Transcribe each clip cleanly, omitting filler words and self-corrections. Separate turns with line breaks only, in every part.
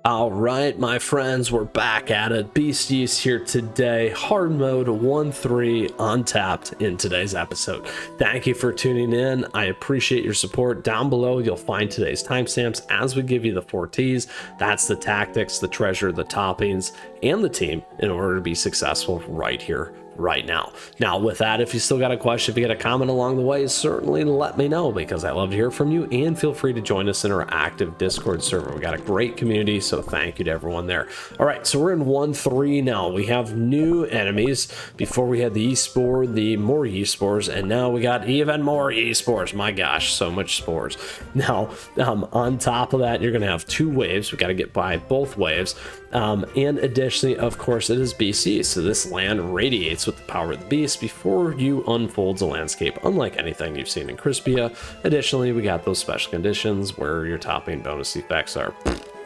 All right, my friends, we're back at it. Beast Yeast here today. Hard mode 1-3 untapped in today's episode. Thank you for tuning in. I appreciate your support. Down below, you'll find today's timestamps as we give you the 4 T's. That's the tactics, the treasure, the toppings, and the team in order to be successful right here, right now. Now, with that, if you still got a question, if you got a comment along the way, certainly let me know because I love to hear from you, and feel free to join us in our active Discord server. We got a great community, so thank you to everyone there. All right, so we're in 1-3 now. We have new enemies. Before we had the yeast spore, the more yeast spores, and now we got even more yeast spores. My gosh, so much spores. Now, on top of that, you're going to have 2 waves. We got to get by both waves. And additionally, of course, it is Beast Yeast, so this land radiates with the power of the beast before you unfolds a landscape, unlike anything you've seen in Crispia. Additionally, we got those special conditions where your topping bonus effects are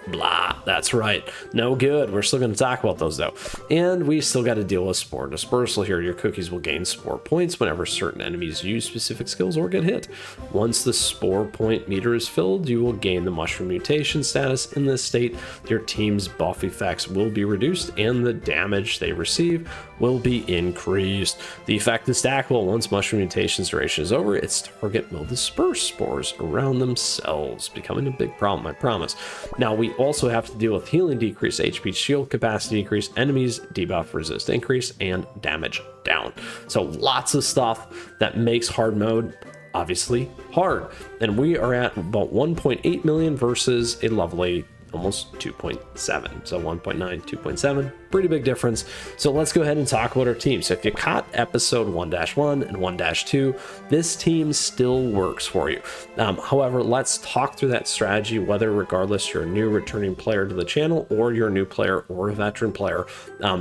blah. That's right, no good. We're still going to talk about those though, and we still got to deal with spore dispersal here. Your cookies will gain spore points whenever certain enemies use specific skills or get hit. Once the spore point meter is filled, you will gain the mushroom mutation status. In this state, your team's buff effects will be reduced and the damage they receive will be increased. The effect is stackable. Once mushroom mutation's duration is over, its target will disperse spores around themselves, becoming a big problem, I promise. Now, we also have to deal with healing decrease, HP shield capacity decrease, enemies debuff resist increase, and damage down. So lots of stuff that makes hard mode obviously hard. And we are at about 1.8 million versus a lovely almost 2.7. So 1.9, 2.7, pretty big difference. So let's go ahead and talk about our team. So if you caught episode 1-1 and 1-2, this team still works for you. However, let's talk through that strategy, whether regardless you're a new returning player to the channel or you're a new player or a veteran player,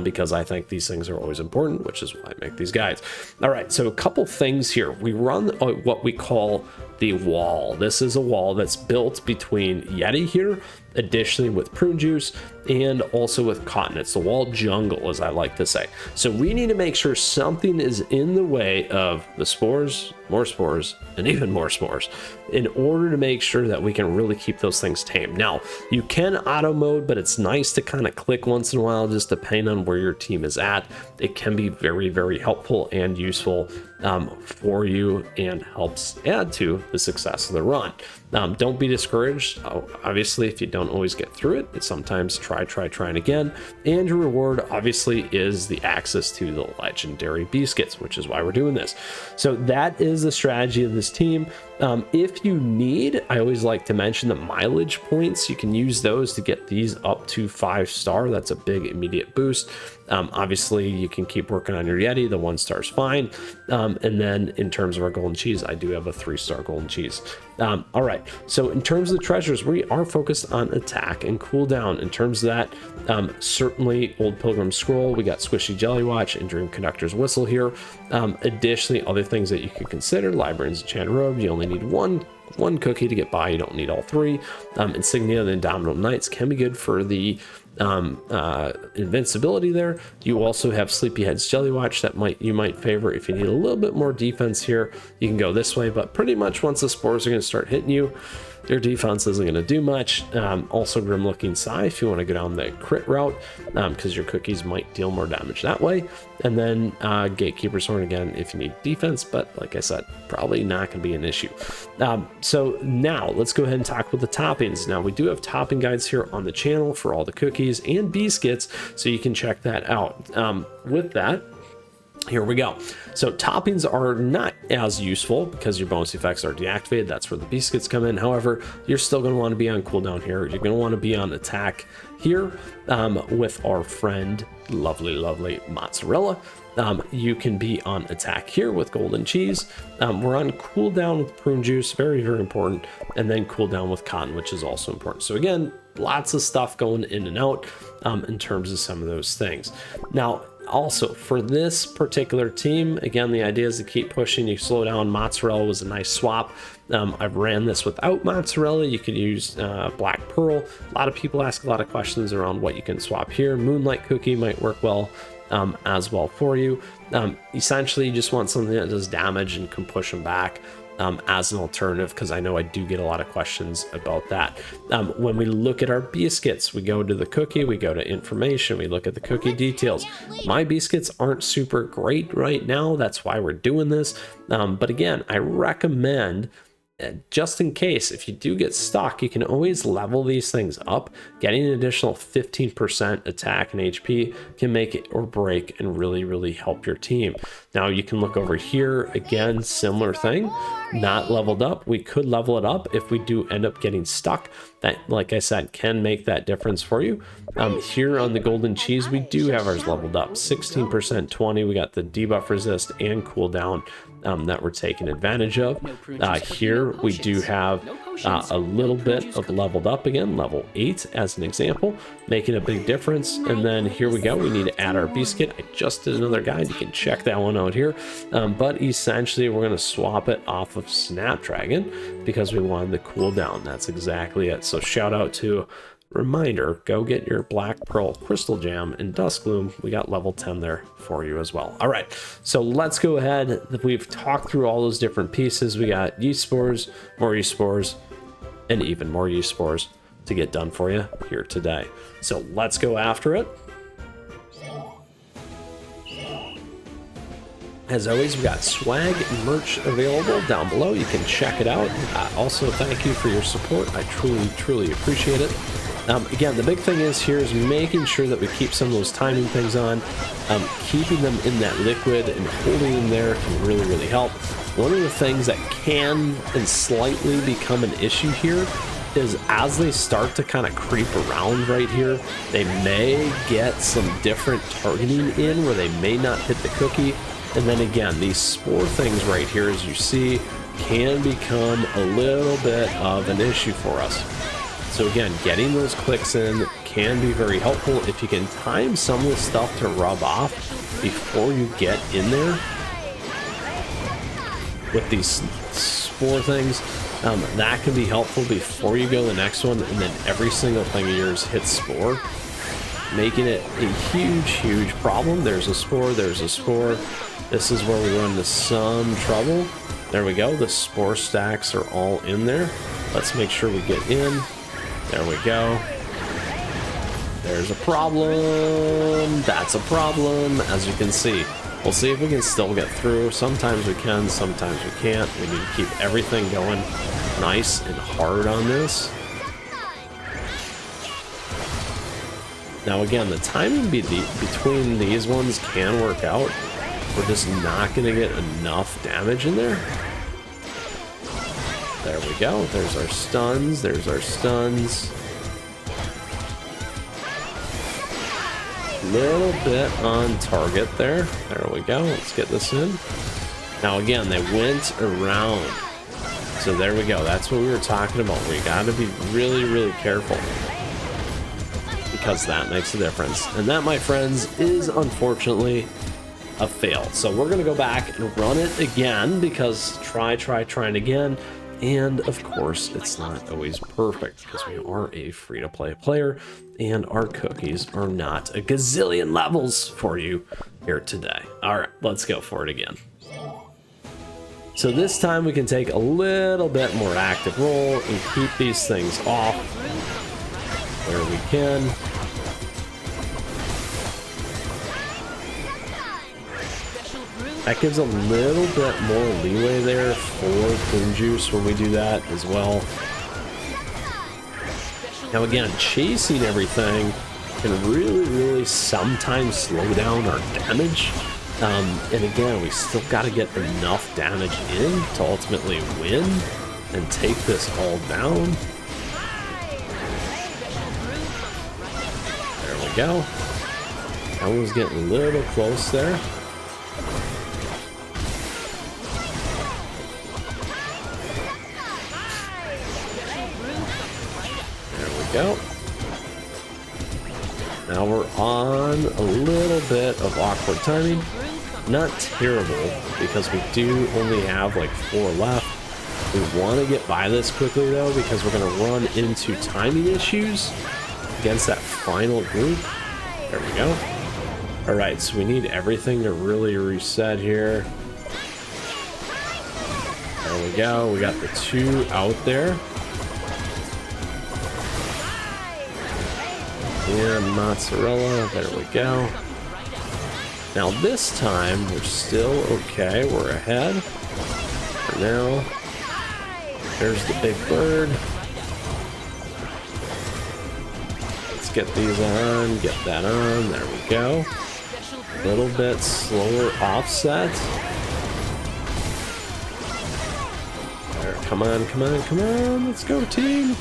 because I think these things are always important, which is why I make these guides. All right, so a couple things here. We run what we call the wall. This is a wall that's built between Yeti here, additionally with prune juice, and also with cotton. It's the wall jungle, as I like to say. So we need to make sure something is in the way of the spores, more spores, and even more spores in order to make sure that we can really keep those things tame. Now, you can auto mode, but it's nice to kind of click once in a while, just depending on where your team is at. It can be very, very helpful and useful for you and helps add to the success of the run. Don't be discouraged. Obviously, if you don't always get through it, it's sometimes trying again. And your reward obviously is the access to the legendary biscuits, which is why we're doing this. So that is the strategy of this team. If you need, I always like to mention the mileage points. You can use those to get these up to 5-star. That's a big immediate boost. Obviously, you can keep working on your Yeti. The 1-star is fine. And then in terms of our golden cheese, I do have a 3-star golden cheese. All right, so in terms of the treasures, we are focused on attack and cooldown. In terms of that, certainly Old Pilgrim Scroll, we got Squishy Jelly Watch and Dream Conductor's Whistle here. Additionally, other things that you can consider: Librarian's Enchanted Robe. You only need one cookie to get by. You don't need all 3. Insignia of the Indomitable Knights can be good for the invincibility there. You also have Sleepyhead's Jelly Watch that you might favor if you need a little bit more defense here. You can go this way, but pretty much once the spores are going to start hitting you, their defense isn't going to do much. Also Grim Looking Sigh if you want to go down the crit route, because your cookies might deal more damage that way. And then Gatekeeper's Horn again if you need defense, but like I said, probably not going to be an issue. So now let's go ahead and talk with the toppings. Now we do have topping guides here on the channel for all the cookies and biscuits, so you can check that out. With that, here we go. So toppings are not as useful because your bonus effects are deactivated. That's where the biscuits come in. However, you're still going to want to be on cooldown here. You're going to want to be on attack here with our friend lovely mozzarella. You can be on attack here with golden cheese. We're on cooldown with prune juice, very important, and then cooldown with cotton, which is also important. So again, lots of stuff going in and out in terms of some of those things. Now, also for this particular team, again, the idea is to keep pushing. You slow down. Mozzarella was a nice swap. I've ran this without mozzarella. You could use black pearl. A lot of people ask a lot of questions around what you can swap here. Moonlight cookie might work well as well for you. Essentially, you just want something that does damage and can push them back. as an alternative, because I know I do get a lot of questions about that. When we look at our biscuits, we go to the cookie, we go to information, we look at the cookie details. My biscuits aren't super great right now, that's why we're doing this. But again, I recommend, just in case, if you do get stuck, you can always level these things up. Getting an additional 15% attack and HP can make it or break and really help your team. Now you can look over here, again, similar thing, not leveled up. We could level it up if we do end up getting stuck. That, like I said, can make that difference for you. Here on the golden cheese, we do have ours leveled up, 16%, 20. We got the debuff resist and cooldown that we're taking advantage of. Here we do have a little bit of leveled up again, level 8 as an example, making a big difference. And then here we go, we need to add our biscuit. I just did another guide, you can check that one out here. But essentially we're going to swap it off of Snapdragon because we wanted the cooldown. That's exactly it. So shout out to reminder, go get your Black Pearl Crystal Jam and Dusk Gloom. We got level 10 there for you as well. All right, so let's go ahead. We've talked through all those different pieces. We got yeast spores, more yeast spores, and even more yeast spores to get done for you here today. So let's go after it. As always, we got swag and merch available down below. You can check it out. Also, thank you for your support. I truly appreciate it. Again, the big thing is here is making sure that we keep some of those timing things on. Keeping them in that liquid and holding them there can really help. One of the things that can and slightly become an issue here is as they start to kind of creep around right here, they may get some different targeting in where they may not hit the cookie. And then again, these spore things right here, as you see, can become a little bit of an issue for us. So again, getting those clicks in can be very helpful. If you can time some of the stuff to rub off before you get in there with these spore things, that can be helpful before you go to the next one, and then every single thing of yours hits spore, making it a huge problem. There's a spore, there's a spore. This is where we run into some trouble. There we go, the spore stacks are all in there. Let's make sure we get in. There we go. There's a problem. That's a problem, as you can see. We'll see if we can still get through. Sometimes we can, sometimes we can't. We need to keep everything going nice and hard on this. Now again, the timing between these ones can work out. We're just not going to get enough damage in there. There we go. There's our stuns. There's our stuns. Little bit on target there. There we go. Let's get this in. Now again, they went around. So there we go. That's what we were talking about. We got to be really careful, because that makes a difference. And that, my friends, is unfortunately a fail. So we're going to go back and run it again, because trying again. And of course, it's not always perfect because we are a free-to-play player and our cookies are not a gazillion levels for you here today. All right, let's go for it again. So this time we can take a little bit more active role and keep these things off where we can. That gives a little bit more leeway there for Boom Juice when we do that as well. Now again, chasing everything can really sometimes slow down our damage. And again, we still got to get enough damage in to ultimately win and take this all down. There we go. That one was getting a little close there. Go. Now we're on a little bit of awkward timing. Not terrible, because we do only have like 4 left. We want to get by this quickly though, because we're going to run into timing issues against that final group. There we go. All right, so we need everything to really reset here. There we we go. We got the 2 out there. And mozzarella. There we go. Now this time, we're still okay. We're ahead. For now. There's the big bird. Let's get these on. Get that on. There we go. A little bit slower offset. There, come on, come on, come on. Let's go, team.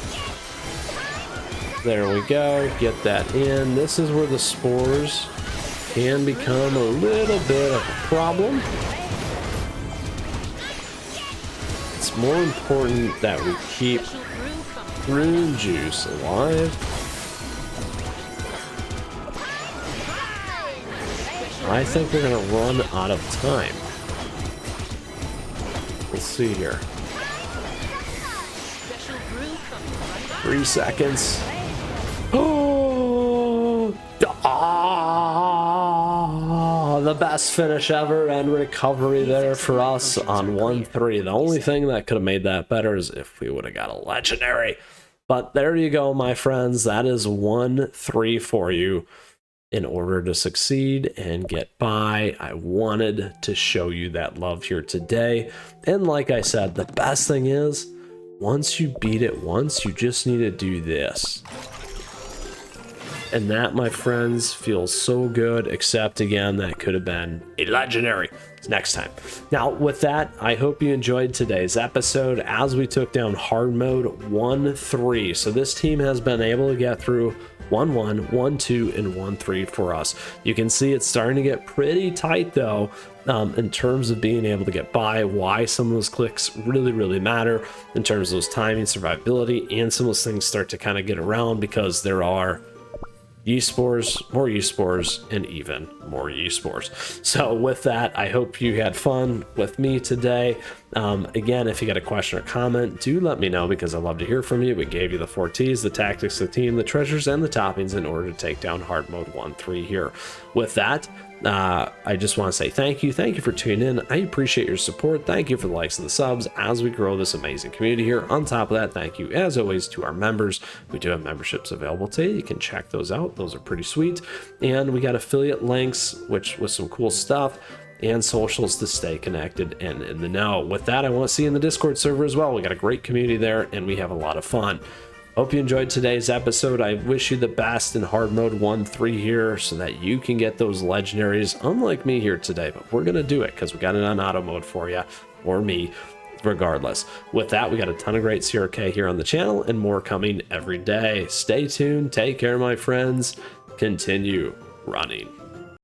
There we go. Get that in. This is where the spores can become a little bit of a problem. It's more important that we keep prune juice alive. I think we're gonna run out of time. Let's see here. 3 seconds. Oh, the best finish ever and recovery there for us on 1-3. The only thing that could have made that better is if we would have got a legendary. But there you go, my friends. That is 1-3 for you. In order to succeed and get by, I wanted to show you that love here today. And like I said, the best thing is, once you beat it once, you just need to do this. And that, my friends, feels so good, except again, that could have been a legendary next time. Now, with that, I hope you enjoyed today's episode as we took down hard mode 1-3. So this team has been able to get through 1-1, 1-2, and 1-3 for us. You can see it's starting to get pretty tight though, in terms of being able to get by, why some of those clicks really matter in terms of those timing, survivability, and some of those things start to kind of get around because there are yeast spores, more yeast spores, and even more yeast spores. So with that, I hope you had fun with me today. Again, if you got a question or comment, do let me know because I love to hear from you. We gave you the 4 T's, the tactics, the team, the treasures, and the toppings in order to take down hard mode 1-3 here. With that, I just want to say thank you. Thank you for tuning in. I appreciate your support. Thank you for the likes and the subs as we grow this amazing community here. On top of that, thank you as always to our members. We do have memberships available today. You can check those out. Those are pretty sweet. And we got affiliate links, which with some cool stuff, and socials to stay connected and in the know. With that, I want to see you in the Discord server as well. We got a great community there and we have a lot of fun. Hope you enjoyed today's episode. I wish you the best in hard mode 1-3 here so that you can get those legendaries, unlike me here today, but we're going to do it because we got it on auto mode for you, or me, regardless. With that, we got a ton of great CRK here on the channel and more coming every day. Stay tuned. Take care, my friends. Continue running.